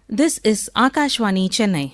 This is Akashvani, Chennai.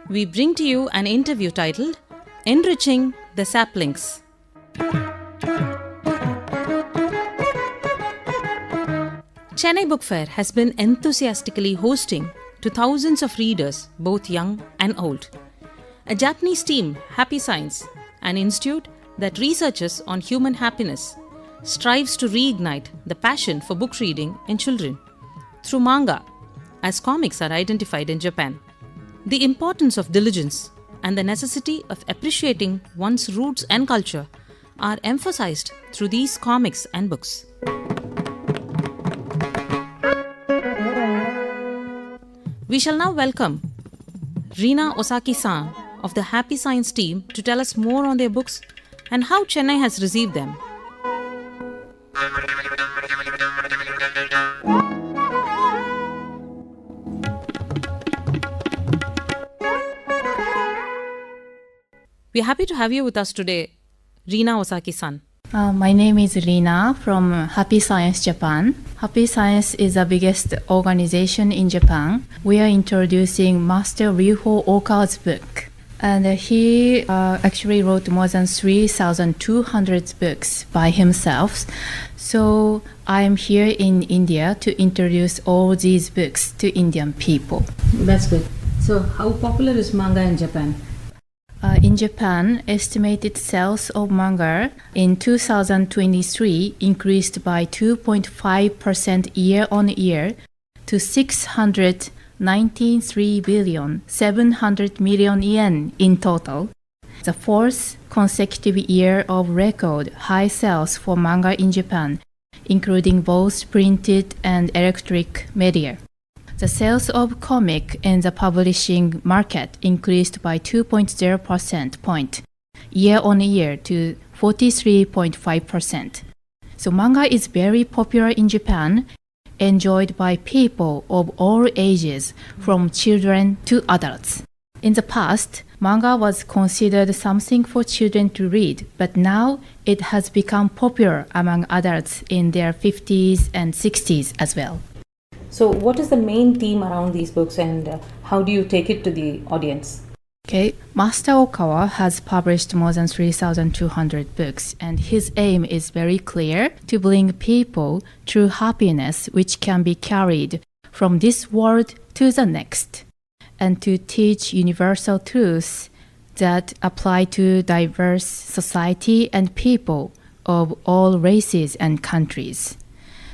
We bring to you an interview titled Enriching the Saplings. Chennai Book Fair has been enthusiastically hosting to thousands of readers, both young and old. A Japanese team, Happy Science, an institute that researches on human happiness, strives to reignite the passion for book reading in children through manga, as comics are identified in Japan. The importance of diligence and the necessity of appreciating one's roots and culture are emphasized through these comics and books. We shall now welcome REENA OSAKI-san of the Happy Science team to tell us more on their books and how Chennai has received them. We are happy to have you with us today, REENA OSAKI-san. My name is REENA from Happy Science Japan. Happy Science is the biggest organization in Japan. We are introducing Master Ryuho Okawa's book. And he actually wrote more than 3,200 books by himself. So I am here in India to introduce all these books to Indian people. That's good. So how popular is manga in Japan? In Japan, estimated sales of manga in 2023 increased by 2.5% year-on-year to 693,700,000,000 yen in total. The fourth consecutive year of record high sales for manga in Japan, including both printed and electronic media. The sales of comic in the publishing market increased by 2.0% point year-on-year to 43.5%. So manga is very popular in Japan, enjoyed by people of all ages, from children to adults. In the past, manga was considered something for children to read, but now it has become popular among adults in their 50s and 60s as well. So what is the main theme around these books and how do you take it to the audience? Okay, Master Okawa has published more than 3,200 books, and his aim is very clear: to bring people true happiness which can be carried from this world to the next, and to teach universal truths that apply to diverse society and people of all races and countries.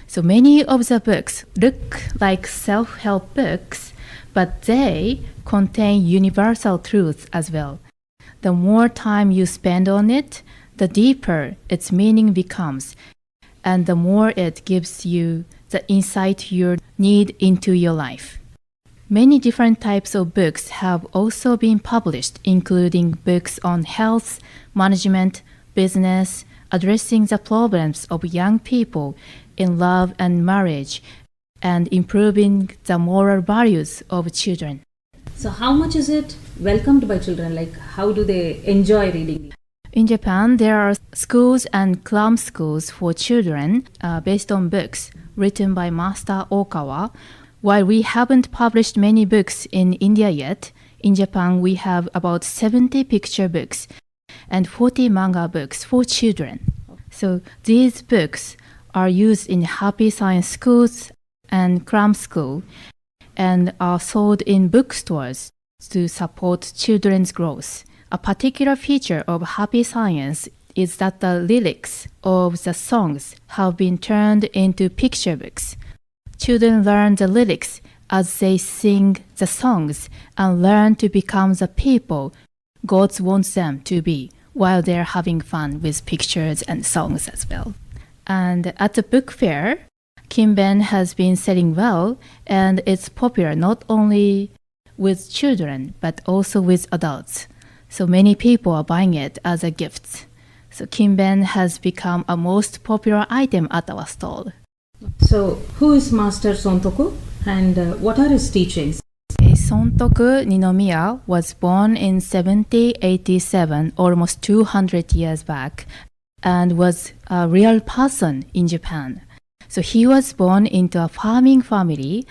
So many of the books look like self-help books, but they contain universal truths as well. The more time you spend on it, the deeper its meaning becomes, and the more it gives you the insight you need into your life. Many different types of books have also been published, including books on health, management, business, addressing the problems of young people in love and marriage, and improving the moral values of children. So how much is it welcomed by children? Like, how do they enjoy reading? In Japan, there are schools and club schools for children based on books written by Master Okawa. While we haven't published many books in India yet, in Japan we have about 70 picture books and 40 manga books for children. So these books are used in Happy Science schools and cram school and are sold in bookstores to support children's growth. A particular feature of Happy Science is that the lyrics of the songs have been turned into picture books. Children learn the lyrics as they sing the songs and learn to become the people God wants them to be while they're having fun with pictures and songs as well. And at the book fair, Kimben has been selling well, and it's popular not only with children but also with adults. So many people are buying it as a gift. So Kimben has become a most popular item at our stall. So who is Master Sontoku and what are his teachings? Okay, Sontoku Ninomiya was born in 1787, almost 200 years back, and was a real person in Japan. So he was born into a farming family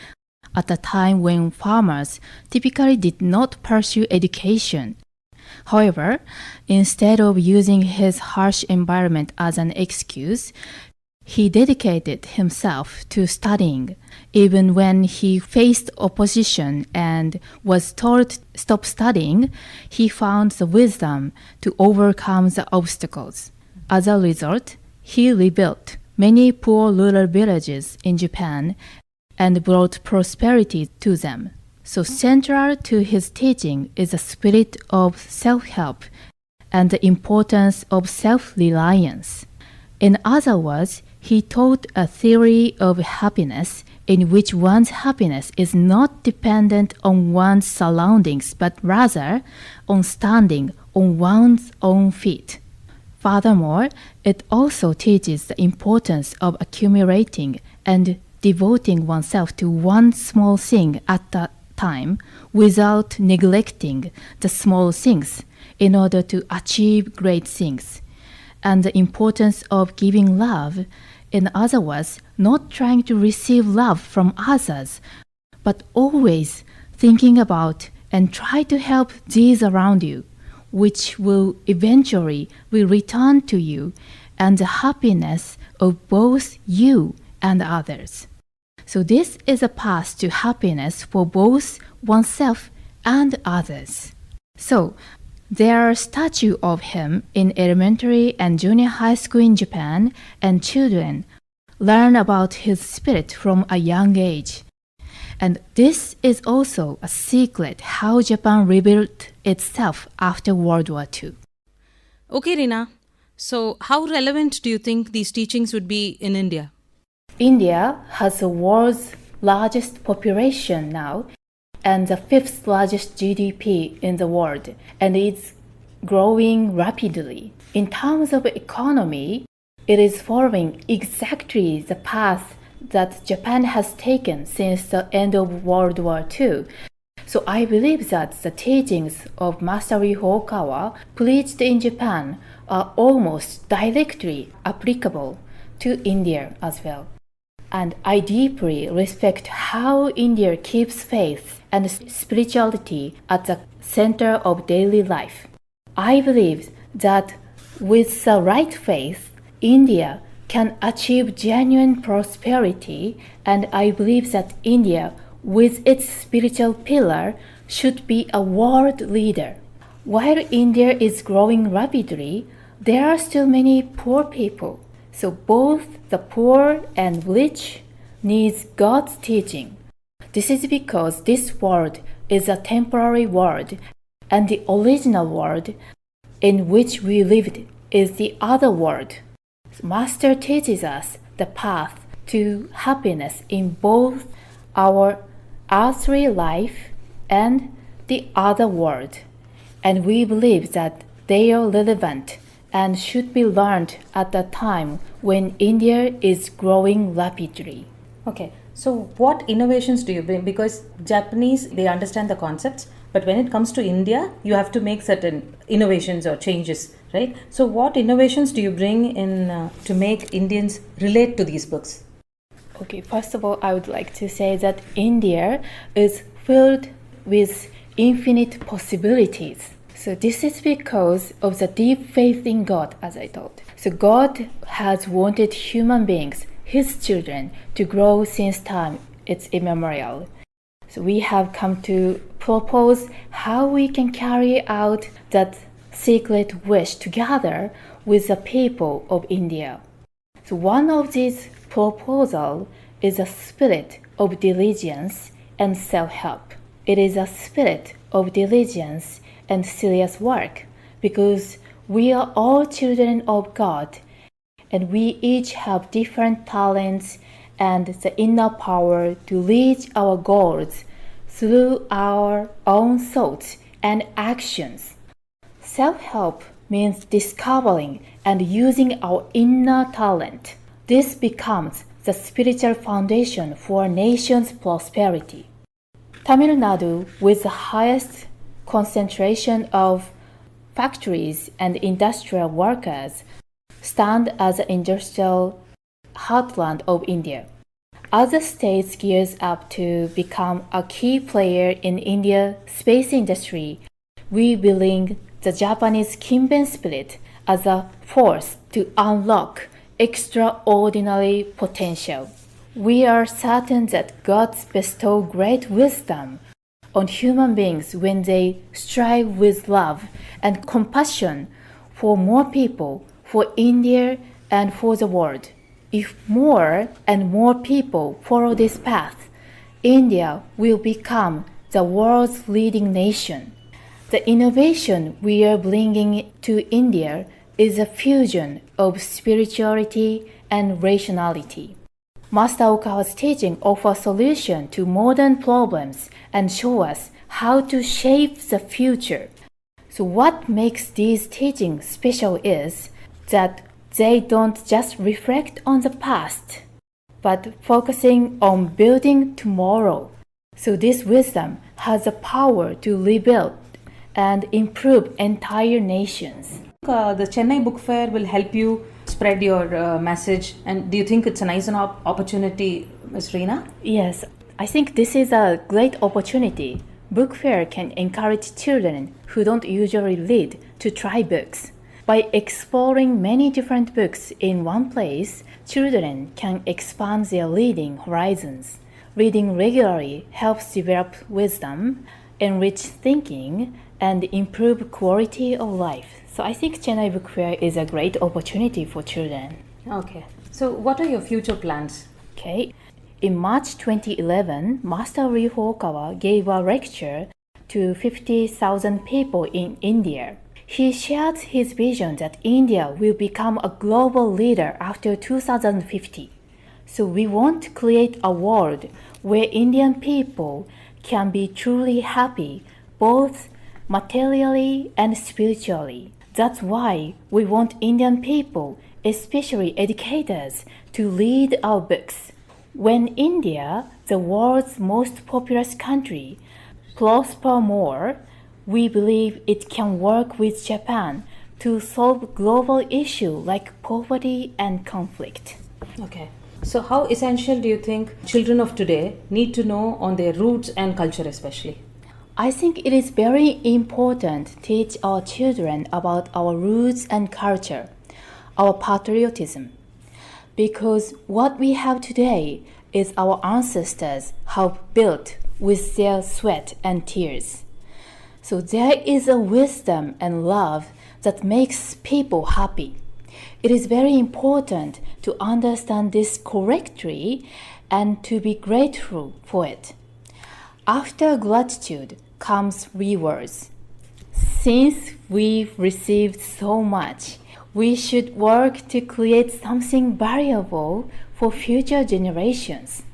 at a time when farmers typically did not pursue education. However, instead of using his harsh environment as an excuse, he dedicated himself to studying. Even when he faced opposition and was told to stop studying, he found the wisdom to overcome the obstacles. As a result, he rebuilt many poor rural villages in Japan and brought prosperity to them. So central to his teaching is the spirit of self-help and the importance of self-reliance. In other words, he taught a theory of happiness in which one's happiness is not dependent on one's surroundings, but rather on standing on one's own feet. Furthermore, it also teaches the importance of accumulating and devoting oneself to one small thing at a time without neglecting the small things in order to achieve great things, and the importance of giving love. In other words, not trying to receive love from others, but always thinking about and try to help these around you, which will eventually return to you and the happiness of both you and others. So this is a path to happiness for both oneself and others. So there are statues of him in elementary and junior high school in Japan, and children learn about his spirit from a young age. And this is also a secret how Japan rebuilt itself after World War II. Okay, Reena. So, how relevant do you think these teachings would be in India? India has the world's largest population now and the fifth largest GDP in the world, and it's growing rapidly. In terms of economy, it is following exactly the path that Japan has taken since the end of World War II. So I believe that the teachings of Master Okawa preached in Japan are almost directly applicable to India as well. And I deeply respect how India keeps faith and spirituality at the center of daily life. I believe that with the right faith, India can achieve genuine prosperity, and I believe that India, with its spiritual pillar, should be a world leader. While India is growing rapidly, there are still many poor people. So both the poor and rich needs God's teaching. This is because this world is a temporary world, and the original world in which we lived is the other world. Master teaches us the path to happiness in both our earthly life and the other world, and we believe that they are relevant and should be learned at a time when India is growing rapidly. Okay, so what innovations do you bring? Because Japanese, they understand the concepts, but when it comes to India, you have to make certain innovations or changes, right? So what innovations do you bring in to make Indians relate to these books? Okay, first of all, I would like to say that India is filled with infinite possibilities. So this is because of the deep faith in God, as I told. So God has wanted human beings, His children, to grow since time it's immemorial. So we have come to propose how we can carry out that secret wish together with the people of India. So one of these proposals is a spirit of diligence and self-help. It is a spirit of diligence and serious work, because we are all children of God, and we each have different talents and the inner power to reach our goals through our own thoughts and actions. Self-help means discovering and using our inner talent. This becomes the spiritual foundation for a nation's prosperity. Tamil Nadu, with the highest concentration of factories and industrial workers, stand as the industrial heartland of India. As the state gears up to become a key player in India's space industry, we bring the Japanese Kinben spirit as a force to unlock extraordinary potential. We are certain that God bestows great wisdom on human beings when they strive with love and compassion for more people, for India, and for the world. If more and more people follow this path, India will become the world's leading nation. The innovation we are bringing to India is a fusion of spirituality and rationality. Master Okawa's teaching offers solutions to modern problems and show us how to shape the future. So what makes these teachings special is that they don't just reflect on the past, but focusing on building tomorrow. So this wisdom has the power to rebuild and improve entire nations. The Chennai Book Fair will help you spread your message, and do you think it's a nice opportunity, Ms. REENA? Yes, I think this is a great opportunity. Book fair can encourage children who don't usually read to try books. By exploring many different books in one place, children can expand their reading horizons. Reading regularly helps develop wisdom, enrich thinking, and improve quality of life. So I think Chennai Book Fair is a great opportunity for children. Okay. So what are your future plans? Okay. In March 2011, Master Okawa gave a lecture to 50,000 people in India. He shared his vision that India will become a global leader after 2050. So we want to create a world where Indian people can be truly happy, both materially and spiritually. That's why we want Indian people, especially educators, to read our books. When India, the world's most populous country, prosper more, we believe it can work with Japan to solve global issues like poverty and conflict. Okay. So how essential do you think children of today need to know on their roots and culture especially? I think it is very important to teach our children about our roots and culture, our patriotism. Because what we have today is our ancestors have built with their sweat and tears. So there is a wisdom and love that makes people happy. It is very important to understand this correctly and to be grateful for it. After gratitude comes rewards. Since we've received so much, we should work to create something valuable for future generations.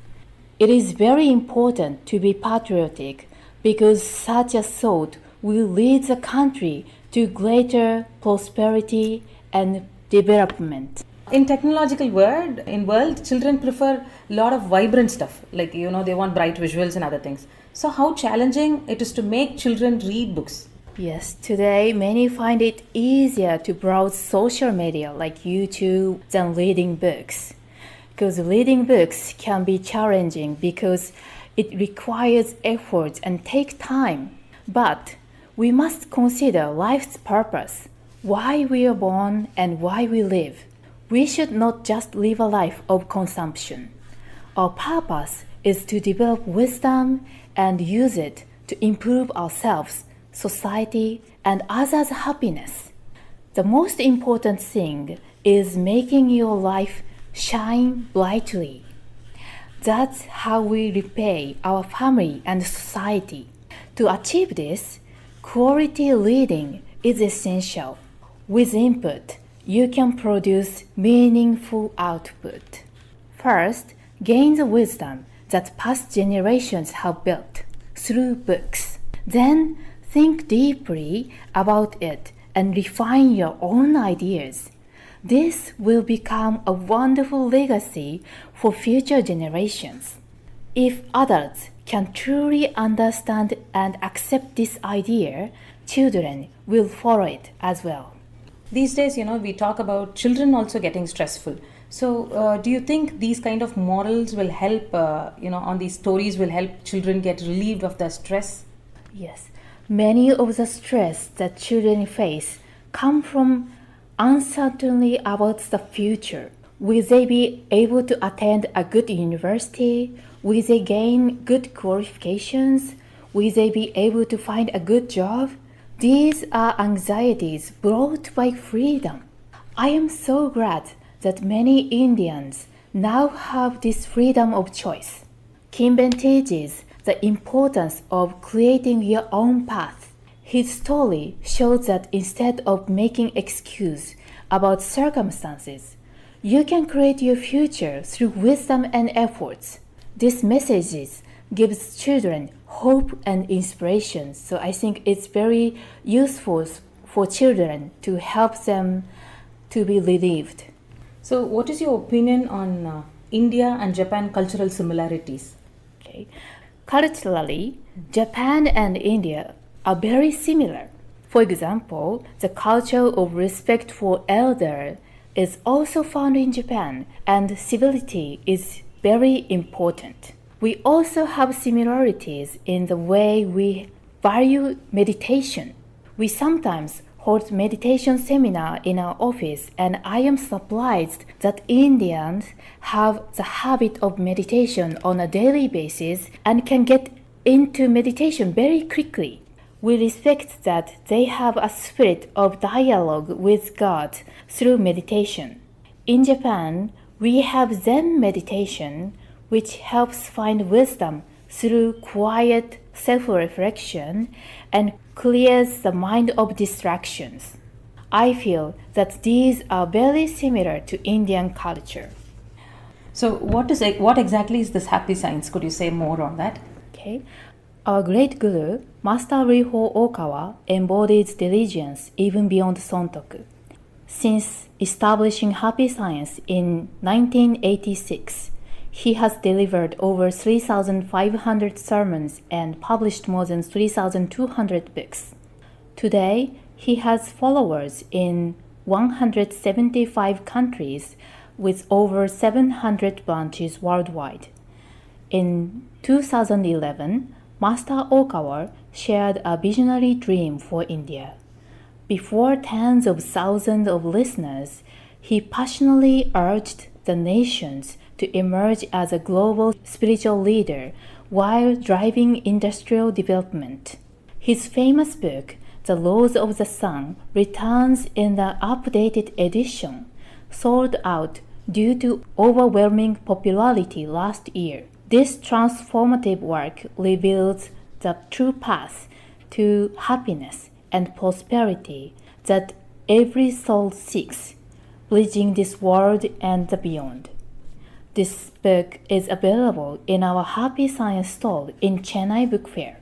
It is very important to be patriotic because such a thought will lead the country to greater prosperity and development. In technological world, children prefer a lot of vibrant stuff. Like, they want bright visuals and other things. So how challenging it is to make children read books? Yes, today many find it easier to browse social media like YouTube than reading books. Because reading books can be challenging because it requires effort and takes time. But we must consider life's purpose, why we are born and why we live. We should not just live a life of consumption. Our purpose is to develop wisdom and use it to improve ourselves, society, and others' happiness. The most important thing is making your life shine brightly. That's how we repay our family and society. To achieve this, quality reading is essential. With input, you can produce meaningful output. First, gain the wisdom that past generations have built through books. Then, think deeply about it and refine your own ideas. This will become a wonderful legacy for future generations. If adults can truly understand and accept this idea, children will follow it as well. These days, we talk about children also getting stressful. So, do you think these kind of morals will help, on these stories will help children get relieved of their stress? Yes, many of the stress that children face come from uncertainty about the future. Will they be able to attend a good university? Will they gain good qualifications? Will they be able to find a good job? These are anxieties brought by freedom. I am so glad that many Indians now have this freedom of choice. Kimben teaches the importance of creating your own path. His story shows that instead of making excuses about circumstances, you can create your future through wisdom and efforts. This message gives children hope and inspiration. So I think it's very useful for children to help them to be relieved. So, what is your opinion on India and Japan cultural similarities? Okay. Culturally, Japan and India are very similar. For example, the culture of respect for elder is also found in Japan, and civility is very important. We also have similarities in the way we value meditation. We sometimes hold meditation seminar in our office, and I am surprised that Indians have the habit of meditation on a daily basis and can get into meditation very quickly. We respect that they have a spirit of dialogue with God through meditation. In Japan, we have Zen meditation, which helps find wisdom through quiet self-reflection and clears the mind of distractions. I feel that these are very similar to Indian culture. So, what exactly is this happy science? Could you say more on that? Okay. Our great guru, Master Riho Okawa, embodies diligence even beyond Sontoku. Since establishing happy science in 1986, he has delivered over 3,500 sermons and published more than 3,200 books. Today, he has followers in 175 countries with over 700 branches worldwide. In 2011, Master Okawa shared a visionary dream for India. Before tens of thousands of listeners, he passionately urged the nations to emerge as a global spiritual leader while driving industrial development. His famous book, The Laws of the Sun, returns in the updated edition, sold out due to overwhelming popularity last year. This transformative work reveals the true path to happiness and prosperity that every soul seeks, bridging this world and the beyond. This book is available in our Happy Science stall in Chennai Book Fair.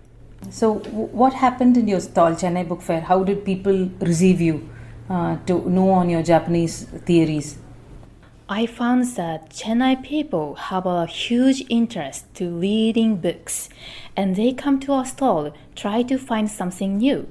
So, what happened in your stall, Chennai Book Fair? How did people receive you to know on your Japanese theories? I found that Chennai people have a huge interest to reading books, and they come to our stall try to find something new.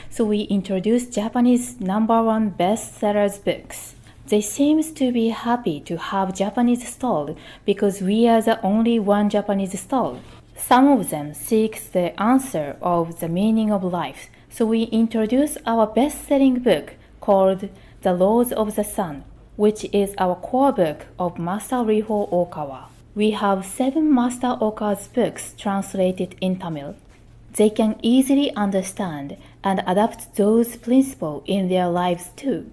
So we introduced Japanese #1 bestsellers books. They seem to be happy to have Japanese stall because we are the only one Japanese stall. Some of them seek the answer of the meaning of life. So we introduced our best-selling book called The Laws of the Sun, which is our core book of Master Riho Okawa. We have 7 Master Okawa's books translated in Tamil. They can easily understand and adapt those principles in their lives too.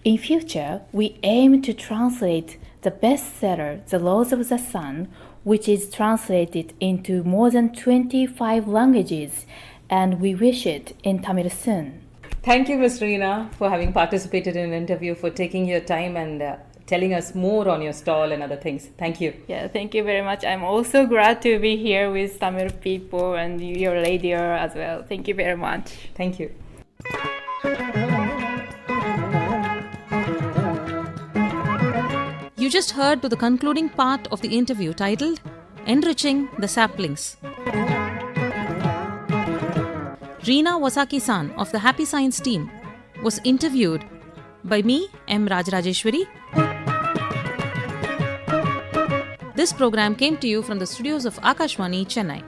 In future, we aim to translate the bestseller The Laws of the Sun, which is translated into more than 25 languages, and we wish it in Tamil soon. Thank you, Ms. REENA, for having participated in an interview, for taking your time and telling us more on your stall and other things. Thank you. Yeah, thank you very much. I'm also glad to be here with Tamil people and your radio as well. Thank you very much. Thank you. You just heard to the concluding part of the interview titled Enriching the Saplings. REENA OSAKI-san of the Happy Science team was interviewed by me, M. Rajrajeshwari. This program came to you from the studios of Akashvani, Chennai.